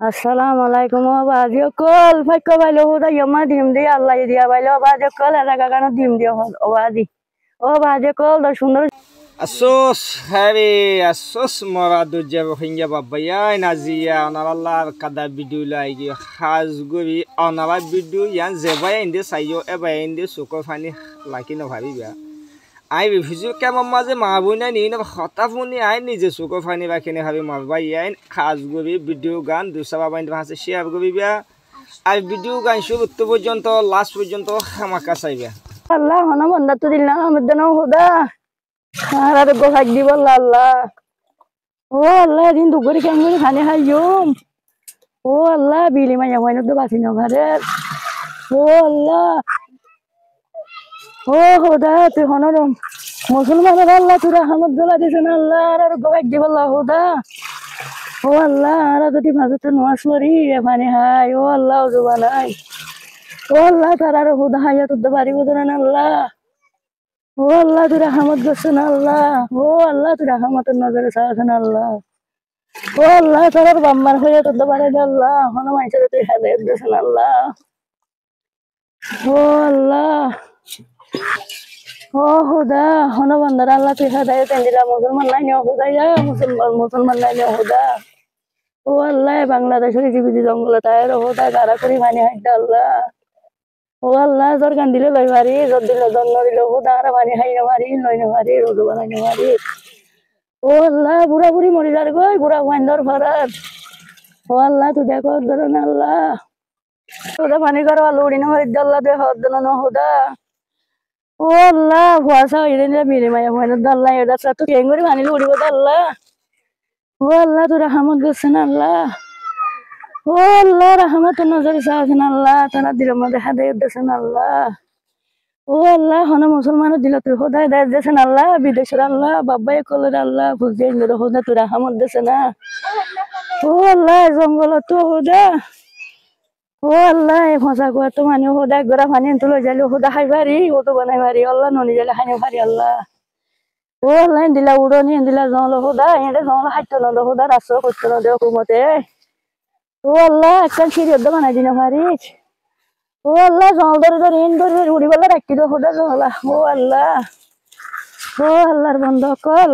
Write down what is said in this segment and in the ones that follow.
Assalamu alaikum badio kol fakko bailo huda yoma dim di Allah dia bailo badio kol era gagano dim dia obadi o badio kol da সুন্দর Asos hari asos mora duje hinja babaya nazia onallar kada video lagi khas guri onala video yan zebaya inde sayo eba inde suko fani lakino bhabiba ai bifizu kema maze mabuna ni na khotafuni ai nije suko fani bakine habi mabaya khas guri video গান দুসবা বাইন্দে ভাষে share গবিবা আর video গান শুরু পর্যন্ত last পর্যন্ত আমাকা চাইবা Allah hona banda to dilna amedna huda ara go hajdi balla Allah o Allah din dugori kangori khane hayum o Allah bili ma yawai no basino ঘরে o Allah o huda tu honorom মুসলমানের আল্লাহ তুই রহমত দলা দিছেন আল্লাহ আর go hajdi balla huda o Allah ara যদি ভাজতে নামাজ পড়ি মানে হাই o Allah জুবানাই o Allah তারার হুদা হায়া তুদ বাড়ি বদরান আল্লাহ o Allah তুই রহমত দছেন আল্লাহ o Allah তুই রহমতের নজরে সাহায্য আল্লাহ o Allah তারার বাম্মার হয়ে তুদ বাড়ি আল্লাহ হন মাইসে তুই হেদায়েত দছেন আল্লাহ o Allah o হুদা হন বান্দার আল্লাহ তুই হেদায়েত দিলা মুসলমান নাই নে হুদা ইয়া মুসলমান নাই নে হুদা o Allah বাংলাদেশের জীবিত জঙ্গল তায়ের হুদা গারা করি মানে হাইদা আল্লাহ o Allah jor gan dile loi mari jor dile donno dile হুদা আর মানে হাই না মারি লই না মারি রোদ বানাই না মারি o Allah বুড়া বুড়ি মরি যার গই বুড়া ওয়াইন্দর ফরাত o Allah তুই দেখো ধরন আল্লাহ হুদা পানি করো লুড়ি না মারি আল্লাহ দে হদ না হুদা o Allah ভয়াসা হইলে মিলে মায়া হয় না আল্লাহ এটা তো কেঙ্গরি পানি লুড়ি বদ আল্লাহ o Allah তুই রহমত করছেন আল্লাহ o Allah রহমতের নজরে সাহায্য আল্লাহ তারা দিলের মধ্যে হেদায়েত দেন আল্লাহ o Allah হন মুসলমানের দিল তুই খোদা হেদায়েত দেন আল্লাহ বিদেশের আল্লাহ বাবাই কলের আল্লাহ বুঝে ইন্দর খোদা তুই রহমত দেন না o Allah জঙ্গল তো খোদা o Allah এ ভাষা কো তো মানে খোদা গরা পানি তুলে যাইলো খোদা হাইবারি ও তো বানাই মারি আল্লাহ ননি যাইলে হানি মারি আল্লাহ o Allah দিলা উড়নি দিলা জঙ্গল খোদা এনে জঙ্গল হাইতো না খোদা রাসো করতে না দেও কুমতে o Allah একটা সিঁড়ি অর্ধ বানাই দিনা পারিস o Allah জঙ্গল ধরে ইন ধরে উড়ি বলা রাখি দো খোদা জঙ্গল o আল্লাহর বন্ধ কল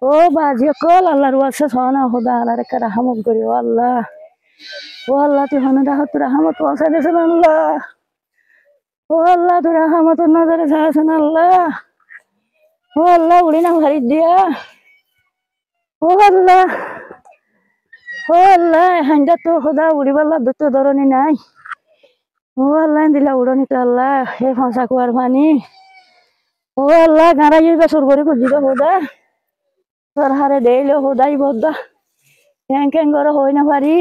ও বাজি কল আল্লাহর ওয়াসে সোনা খোদা আল্লাহর কা রহমত করি ও আল্লাহ তুই হন রাহত রহমত ওয়াসে দেন আল্লাহ ও আল্লাহ তুই রহমতের নজরে সাহায্য আল্লাহ ও আল্লাহ উড়ি না ভারি দিয়া ও আল্লাহ হান্ডা তো খোদা উড়ি বলা দুটো ধরনি নাই ও আল্লাহ দিলা উড়নি তো আল্লাহ হে ফাঁসা কুয়ার পানি ও আল্লাহ গাঁড়া ইয়ে সুর করে খুঁজি তো খোদা তোর হারে দেইলো খোদাই বদ্দা ক্যাং করে হই না পারি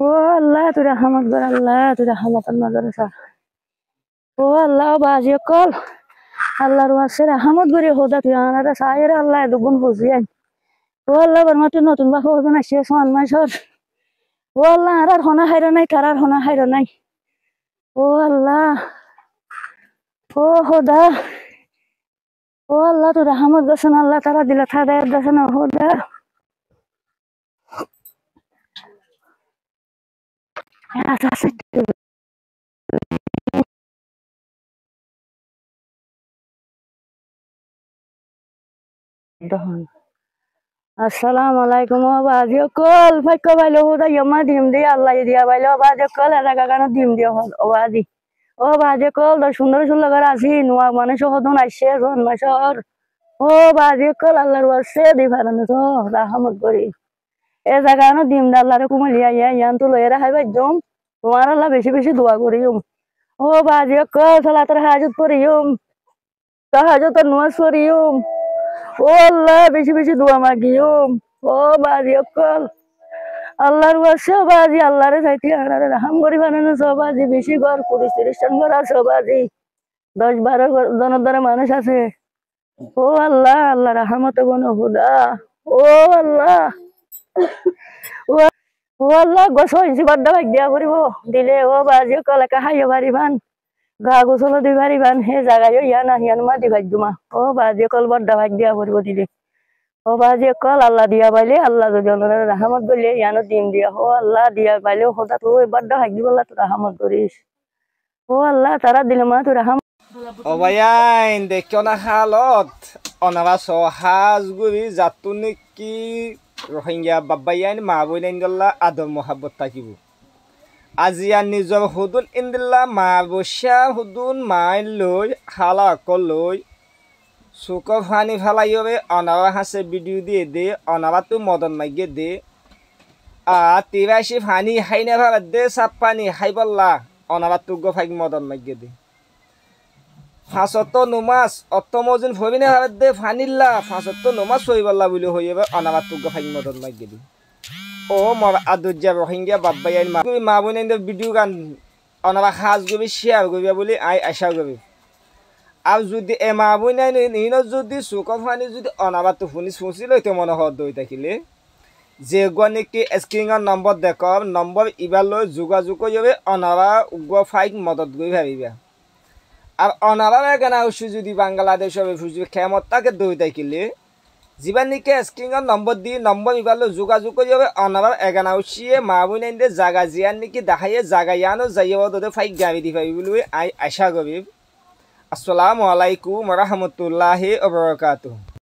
ও আল্লাহ তুই রহমত কর আল্লাহ তুই রহমতের নজরে সা ও আল্লাহ বাজি কল আল্লাহর ওয়াসে রহমত করি খোদা তুই আনারা সায়ের আল্লাহ দুগুণ বুঝি আই ও আল্লাহ বর্মাতে নতুন বাপ হবে না শেষ মান মাসর ও আল্লাহ আর হনা হাইরা নাই কারার হনা হাইরা নাই ও আল্লাহ ও খোদা ও আল্লাহ তুই রহমত দেন আল্লাহ তারা দিলা হেদায়েত দেন খোদা Assalamu alaikum badio kol fakko bailo huda yoma dim di Allah dia bailo badio kol era gagano dim dia obadi o badio kol da সুন্দর সুন্দর করে আসি নোয়া মানুষ হদন আইছে জন মাসর ও বাdio kol আল্লাহর ওয়াসে দি ফারানো তো রহমত করি এ জায়গানো দিম আল্লাহর কুমলিয়া ইয়ান তো লইরা হাইবা জম তোমার আল্লাহ বেশি বেশি দোয়া করিম ও বাdio kol সালাতের হাজত করিম তাহাজ্জুদের নামাজ পড়িম ও আল্লাহ বেশি বেশি দোয়া মাগিম ও বাজি কল আল্লাহর ওয়াসে বাজি আল্লাহরে চাইতে আনারে রহম করি বানানো সবাজি বেশি ঘর 20-30 জন ঘর আছে বাজি 10-12 জনের দ্বারা মানুষ আছে ও আল্লাহ আল্লাহ রহমতে বনো হুদা ও আল্লাহ ও আল্লাহ গোসো ইঞ্চি বড্ডা ভাগ দিয়া করিব দিলে ও বাজি কল একা হাইয়া পারিবান গা গোসল দি পারিবান হে জায়গায় ইয়া না হিয়ান মা দি ভাগ দুমা ও বাজি কল বড্ডা ভাগ দিয়া করিব দিলে ও বাজে কল আল্লাহ দিয়া পাইলে আল্লাহ যদি ওনার রাহমত বলে ইয়ানো দিন দিয়া ও আল্লাহ দিয়া পাইলে হোদা তো এবার হাগি বললা তো রাহমত করিস ও আল্লাহ তারা দিলে মা তো রাহমত ও ভাইয়াইন দেখো না হালত অনারা সহাজ গুবি যাতু নাকি রোহিঙ্গা বাবাইয়াইন মা বইনাইন গল্লা আদর মহাব্বত থাকিব আজিয়া নিজৰ হুদুন ইন্দিল্লা মা বসা হুদুন মাই লৈ হালা কলৈ চুক ফানি ফেলাইবে অনারা হাসে ভিডিও দিয়ে দে অনারা তো মদন মাইগে দে তিরাশি ফানি হাই না ভাবে দে সাপ পানি হাই বললা অনারা তো ফাইক মদন মাইগে দে ফাঁসত নমাজ অত মজিন ভবি না ভাবে দে ফানিল্লা ফাঁসত নমাজ হই বললা বলে হইবে অনারা তো ফাইক মদন মাইগে দে ও মর আদুজ্জা রোহিঙ্গা বাবাইয়াইন মা বোনের ভিডিও গান অনারা সাজ গবি শেয়ার গবি বলে আশা গবি আর যদি এ মা বোনাই যদি চুক ফানি যদি অনারা তো শুনি শুনছি লইতে মনে হত দই থাকিলে যে নাকি স্ক্রিনের নম্বর দেখ নম্বর ইবার লৈ যোগাযোগ করবে অনারা উগ্র ফাইক মদত গই ভাবিবা আর অনারা এখানে যদি বাংলাদেশের খেমত তাকে দই থাকিলে যিবা নাকি স্ক্রিনের নম্বর দিয়ে নম্বর ইবার লৈ যোগাযোগ করবে অনারা এখানে উচিয়ে মা বোনাই জায়গা জিয়ান নাকি দেখাইয়ে জায়গা ইয়ানো যাইব তোদের ফাইক গাড়ি দি পাবি বলে আশা করি আসসালামু আলাইকুম রহমতুল্লাহি ওয়া বারাকাতুহু।